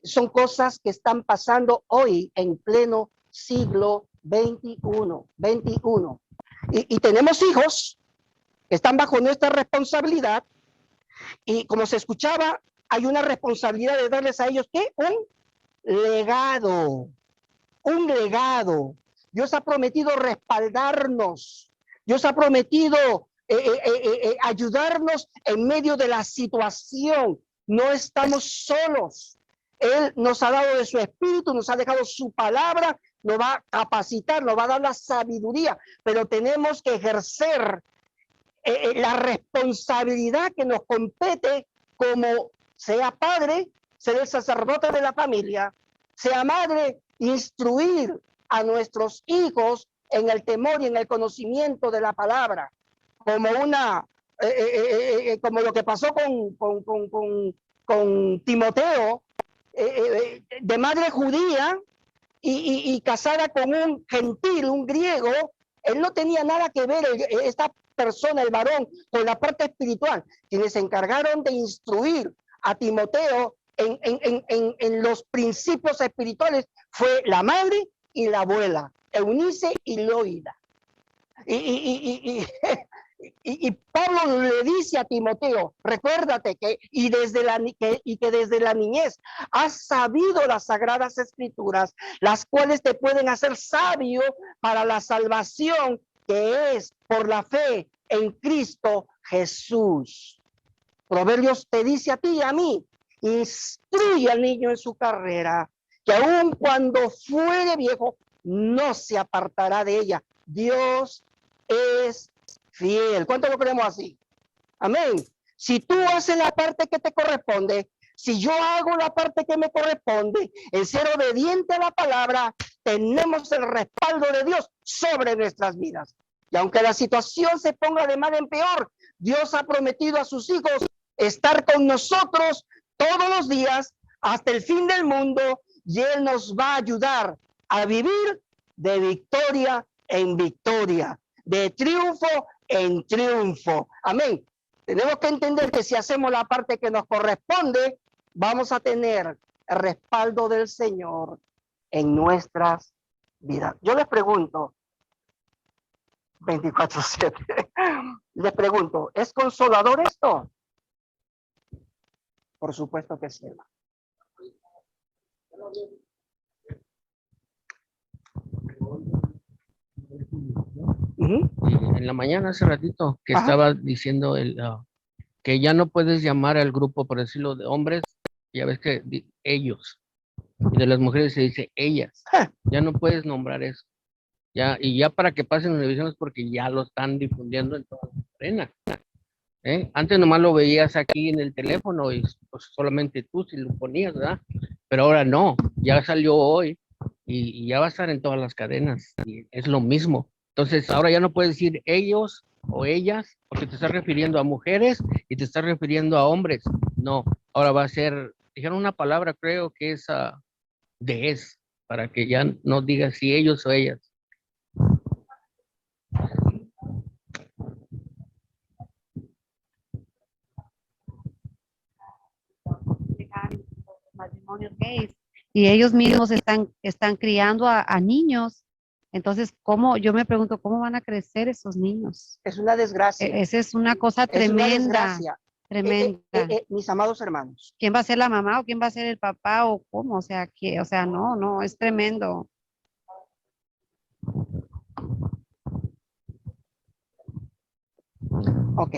Son cosas que están pasando hoy en pleno siglo XXI. Y tenemos hijos que están bajo nuestra responsabilidad, y como se escuchaba, hay una responsabilidad de darles a ellos, ¿qué? Un legado. Dios ha prometido respaldarnos. Dios ha prometido ayudarnos en medio de la situación. No estamos solos. Él nos ha dado de su espíritu, nos ha dejado su palabra, nos va a capacitar, nos va a dar la sabiduría, pero tenemos que ejercer la responsabilidad que nos compete como sea padre, ser el sacerdote de la familia, sea madre, instruir a nuestros hijos en el temor y en el conocimiento de la palabra, como como lo que pasó con Timoteo, de madre judía y casada con un gentil, un griego. Él no tenía nada que ver, esta persona, el varón, con la parte espiritual. Quienes se encargaron de instruir a Timoteo en los principios espirituales fue la madre y la abuela, Eunice y Loida. Y Pablo le dice a Timoteo, recuérdate que desde la niñez has sabido las sagradas escrituras, las cuales te pueden hacer sabio para la salvación que es por la fe en Cristo Jesús. Proverbios te dice a ti y a mí, instruye al niño en su carrera, que aun cuando fuere viejo, no se apartará de ella. Dios es fiel. ¿Cuánto lo creemos así? Amén. Si tú haces la parte que te corresponde, si yo hago la parte que me corresponde, en ser obediente a la palabra, tenemos el respaldo de Dios sobre nuestras vidas. Y aunque la situación se ponga de mal en peor, Dios ha prometido a sus hijos estar con nosotros todos los días hasta el fin del mundo, y Él nos va a ayudar a vivir de victoria en victoria, de triunfo en triunfo. Amén. Tenemos que entender que si hacemos la parte que nos corresponde, vamos a tener el respaldo del Señor en nuestras vidas. Yo les pregunto, 24/7, les pregunto, ¿es consolador esto? Por supuesto que sí, hermano. En la mañana hace ratito que Ajá. estaba diciendo que ya no puedes llamar al grupo, por decirlo, de hombres, ya ves que ellos, y de las mujeres se dice ellas, ya no puedes nombrar eso, ya, y ya para que pasen las televisiones porque ya lo están difundiendo en toda la arena. Antes nomás lo veías aquí en el teléfono y pues, solamente tú si lo ponías, ¿verdad? Pero ahora no, ya salió hoy y ya va a estar en todas las cadenas y es lo mismo. Entonces ahora ya no puedes decir ellos o ellas porque te estás refiriendo a mujeres y te estás refiriendo a hombres. No, ahora va a ser, dijeron una palabra, creo que es des, para que ya no digas si ellos o ellas. Matrimonios gays, y ellos mismos están criando a niños. Entonces, yo me pregunto, ¿cómo van a crecer esos niños? Es una desgracia. Esa es una cosa Es una tremenda, desgracia. tremenda. Mis amados hermanos, ¿Quién va a ser la mamá o quién va a ser el papá o cómo? O sea, no, es tremendo. ok.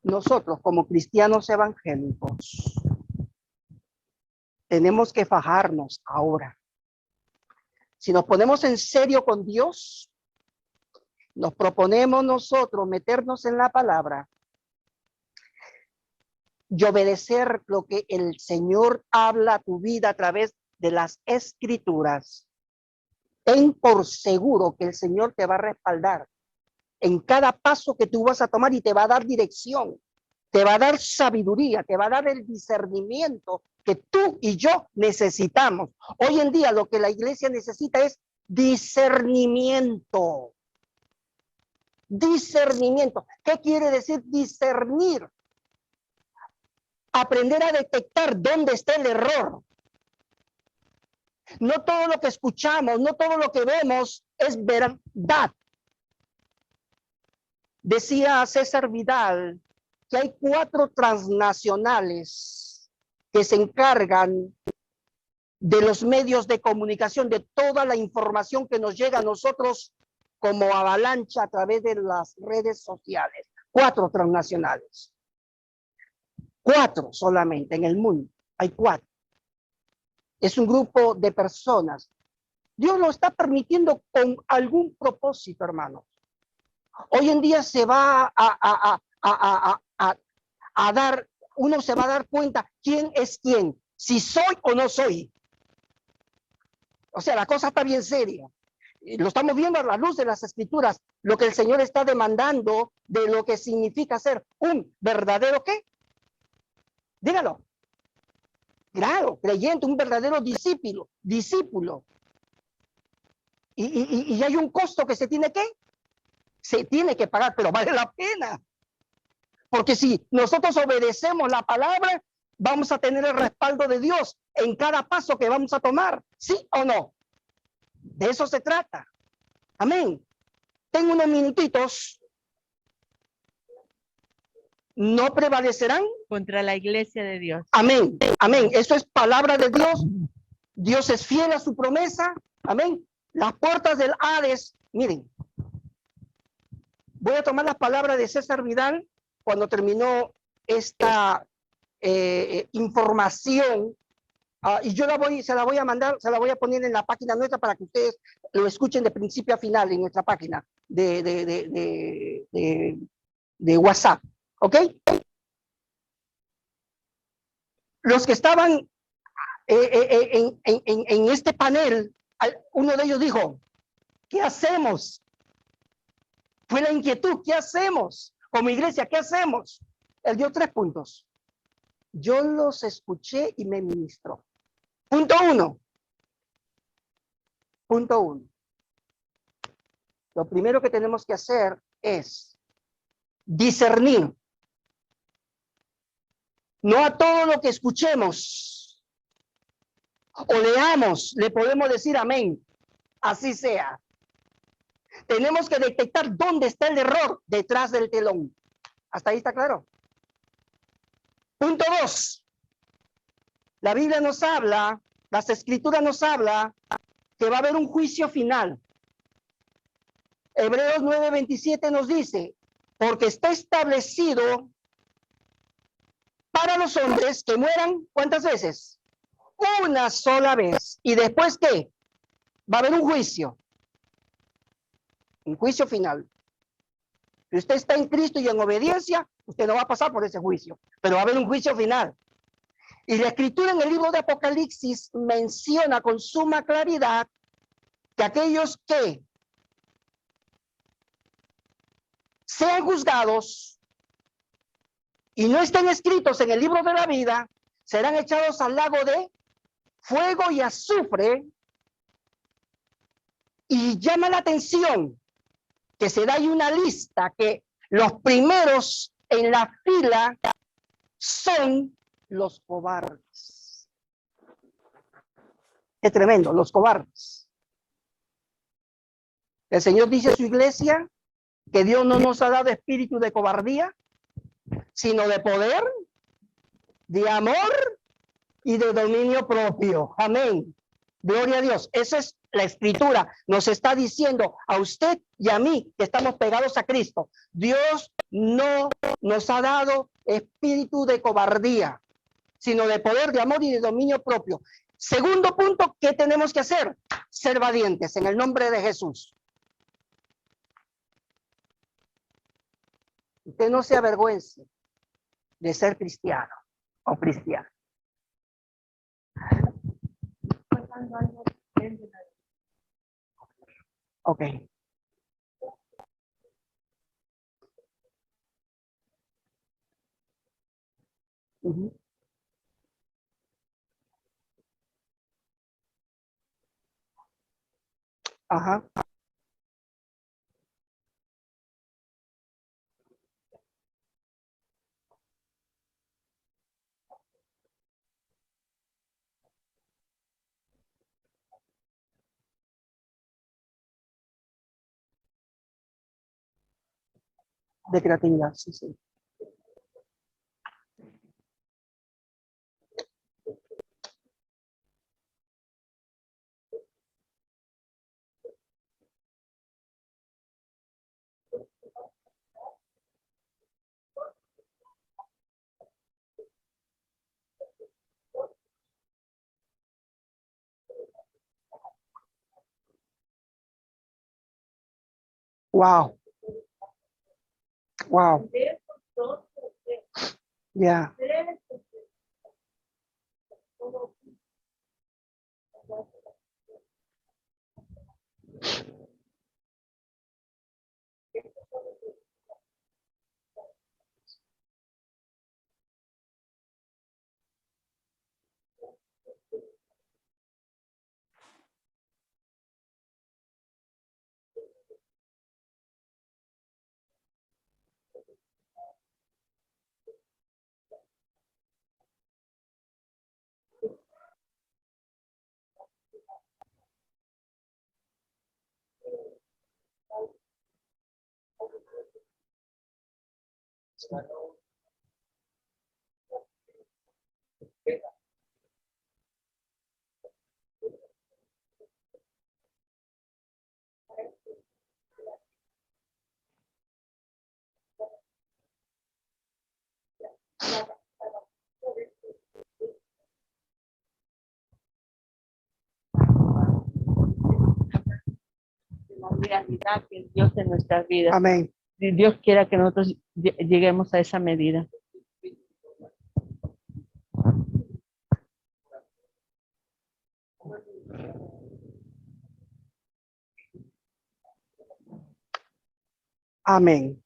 Nosotros como cristianos evangélicos tenemos que fajarnos ahora. Si nos ponemos en serio con Dios, nos proponemos nosotros meternos en la palabra y obedecer lo que el Señor habla a tu vida a través de las Escrituras. Ten por seguro que el Señor te va a respaldar en cada paso que tú vas a tomar y te va a dar dirección, te va a dar sabiduría, te va a dar el discernimiento que tú y yo necesitamos. Hoy en día lo que la iglesia necesita es discernimiento. Discernimiento. ¿Qué quiere decir discernir? Aprender a detectar dónde está el error. No todo lo que escuchamos, no todo lo que vemos es verdad. Decía César Vidal que hay 4 transnacionales que se encargan de los medios de comunicación, de toda la información que nos llega a nosotros como avalancha a través de las redes sociales. 4 transnacionales. 4 solamente en el mundo. Hay 4. Es un grupo de personas. Dios lo está permitiendo con algún propósito, hermanos. Hoy en día se va a dar uno se va a dar cuenta quién es quién, si soy o no soy. O sea, la cosa está bien seria. Y lo estamos viendo a la luz de las Escrituras, lo que el Señor está demandando de lo que significa ser un verdadero ¿qué? Dígalo. Claro, creyente, un verdadero discípulo. Y hay un costo que se tiene que pagar, pero vale la pena. Porque si nosotros obedecemos la palabra, vamos a tener el respaldo de Dios en cada paso que vamos a tomar, ¿sí o no? De eso se trata. Amén. Tengo unos minutitos. No prevalecerán Contra la iglesia de Dios. Amén, amén. Eso es palabra de Dios. Dios es fiel a su promesa. Amén. Las puertas del Hades, miren. Voy a tomar las palabras de César Vidal cuando terminó esta información. Y yo se la voy a mandar, se la voy a poner en la página nuestra para que ustedes lo escuchen de principio a final en nuestra página de WhatsApp. ¿Ok? Los que estaban en este panel, uno de ellos dijo, ¿qué hacemos? Fue la inquietud, ¿qué hacemos? Como iglesia, ¿qué hacemos? Él dio 3 puntos. Yo los escuché y me ministró. Punto 1. Punto 1. Lo primero que tenemos que hacer es discernir. No a todo lo que escuchemos o leamos le podemos decir amén. Así sea. Tenemos que detectar dónde está el error detrás del telón. ¿Hasta ahí está claro? Punto 2. La Biblia nos habla, las Escrituras nos habla que va a haber un juicio final. Hebreos 9:27 nos dice, porque está establecido para los hombres que mueran, ¿cuántas veces? Una sola vez. ¿Y después qué? Va a haber un juicio. Un juicio final. Si usted está en Cristo y en obediencia, usted no va a pasar por ese juicio, pero va a haber un juicio final. Y la Escritura en el libro de Apocalipsis menciona con suma claridad que aquellos que sean juzgados y no estén escritos en el libro de la vida, serán echados al lago de fuego y azufre. Y llama la atención que se da ahí una lista que los primeros en la fila son los cobardes. Es tremendo, los cobardes. El Señor dice a su iglesia que Dios no nos ha dado espíritu de cobardía, sino de poder, de amor y de dominio propio. Amén. Gloria a Dios. Esa es la Escritura. Nos está diciendo a usted y a mí que estamos pegados a Cristo. Dios no nos ha dado espíritu de cobardía, sino de poder, de amor y de dominio propio. Segundo punto, ¿qué tenemos que hacer? Ser valientes en el nombre de Jesús. Usted no se avergüence de ser cristiano o cristiana. Ok. Ajá. De creatividad, sí, sí. Wow. Wow. Ya. La realidad que es Dios en nuestras vidas. Amén. Si Dios quiera que nosotros lleguemos a esa medida. Amén.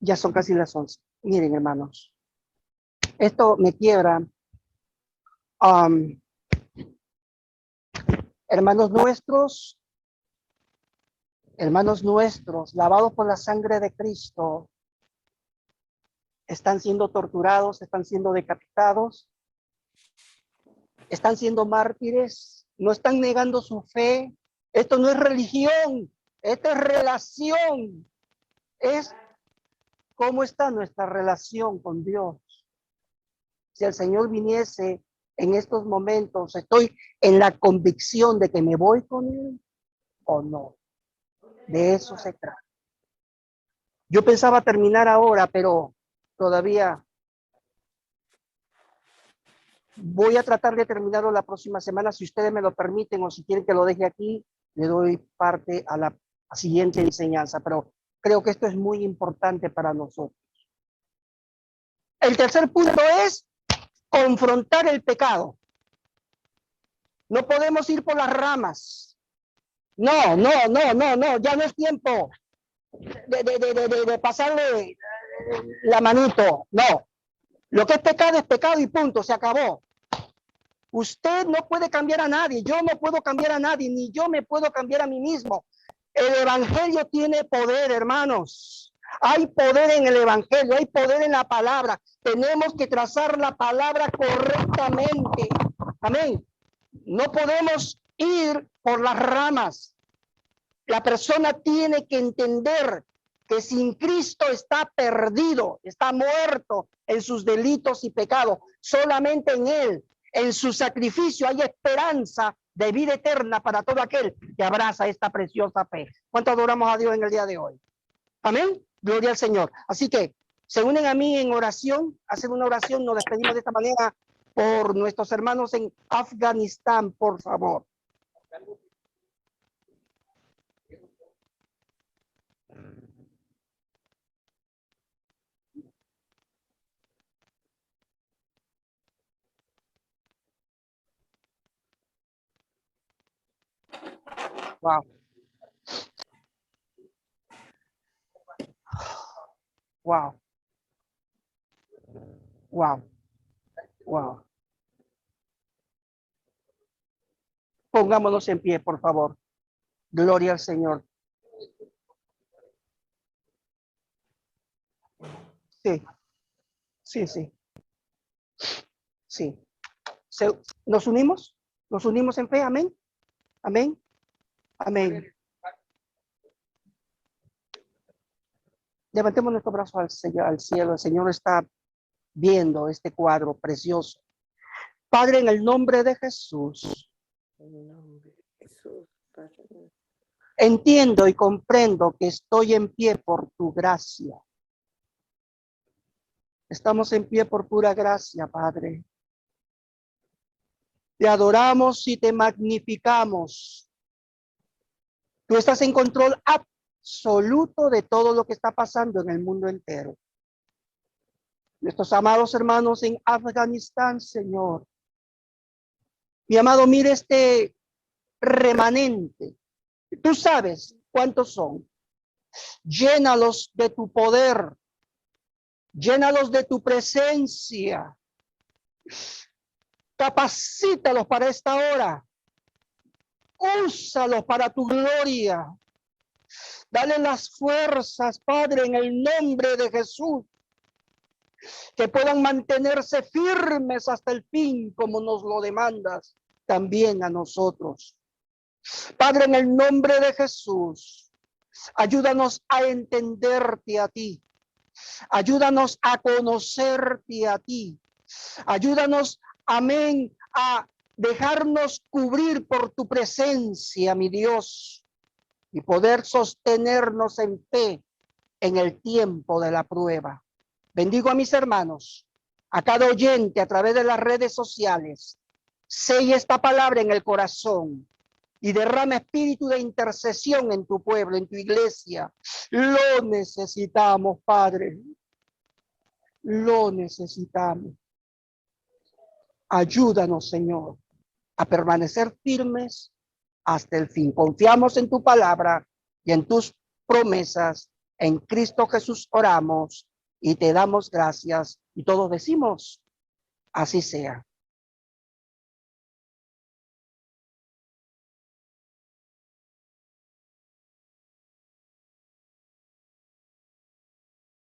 Ya son casi las 11. Miren, hermanos. Esto me quiebra. Hermanos nuestros, lavados por la sangre de Cristo, están siendo torturados, están siendo decapitados, están siendo mártires, no están negando su fe. Esto no es religión, esto es relación. Es cómo está nuestra relación con Dios. Si el Señor viniese en estos momentos, estoy en la convicción de que me voy con Él o no. De eso se trata. Yo pensaba terminar ahora, pero todavía voy a tratar de terminarlo la próxima semana, si ustedes me lo permiten, o si quieren que lo deje aquí, le doy parte a la siguiente enseñanza, pero creo que esto es muy importante para nosotros. El tercer punto es confrontar el pecado. No podemos ir por las ramas. No, ya no es tiempo de pasarle la manito. No, lo que es pecado y punto, se acabó. Usted no puede cambiar a nadie, yo no puedo cambiar a nadie, ni yo me puedo cambiar a mí mismo. El evangelio tiene poder, hermanos. Hay poder en el evangelio, hay poder en la palabra. Tenemos que trazar la palabra correctamente. Amén. No podemos ir por las ramas. La persona tiene que entender que sin Cristo está perdido, está muerto en sus delitos y pecados. Solamente en Él, en su sacrificio, hay esperanza de vida eterna para todo aquel que abraza esta preciosa fe. ¿Cuánto adoramos a Dios en el día de hoy? Amén. Gloria al Señor. Así que se unen a mí en oración, hacen una oración, nos despedimos de esta manera por nuestros hermanos en Afganistán, por favor. Wow. Wow. Wow. Wow. Pongámonos en pie, por favor. Gloria al Señor. Sí. Sí, sí. Sí. ¿Nos unimos? ¿Nos unimos en fe? Amén. Amén. Amén. Levantemos nuestro brazo al cielo. El Señor está viendo este cuadro precioso. Padre, en el nombre de Jesús, entiendo y comprendo que estoy en pie por tu gracia. Estamos en pie por pura gracia, Padre. Te adoramos y te magnificamos. Tú estás en control absoluto de todo lo que está pasando en el mundo entero. Nuestros amados hermanos en Afganistán, Señor. Mi amado, mire este remanente. Tú sabes cuántos son. Llénalos de tu poder. Llénalos de tu presencia. Capacítalos para esta hora. Úsalos para tu gloria. Dale las fuerzas, Padre, en el nombre de Jesús. Que puedan mantenerse firmes hasta el fin, como nos lo demandas también a nosotros. Padre, en el nombre de Jesús, ayúdanos a entenderte a ti. Ayúdanos a conocerte a ti. Ayúdanos, amén, a dejarnos cubrir por tu presencia, mi Dios, y poder sostenernos en fe en el tiempo de la prueba. Bendigo a mis hermanos, a cada oyente a través de las redes sociales. Sella esta palabra en el corazón y derrama espíritu de intercesión en tu pueblo, en tu iglesia. Lo necesitamos, Padre. Lo necesitamos. Ayúdanos, Señor, a permanecer firmes hasta el fin. Confiamos en tu palabra y en tus promesas. En Cristo Jesús oramos y te damos gracias. Y todos decimos, así sea.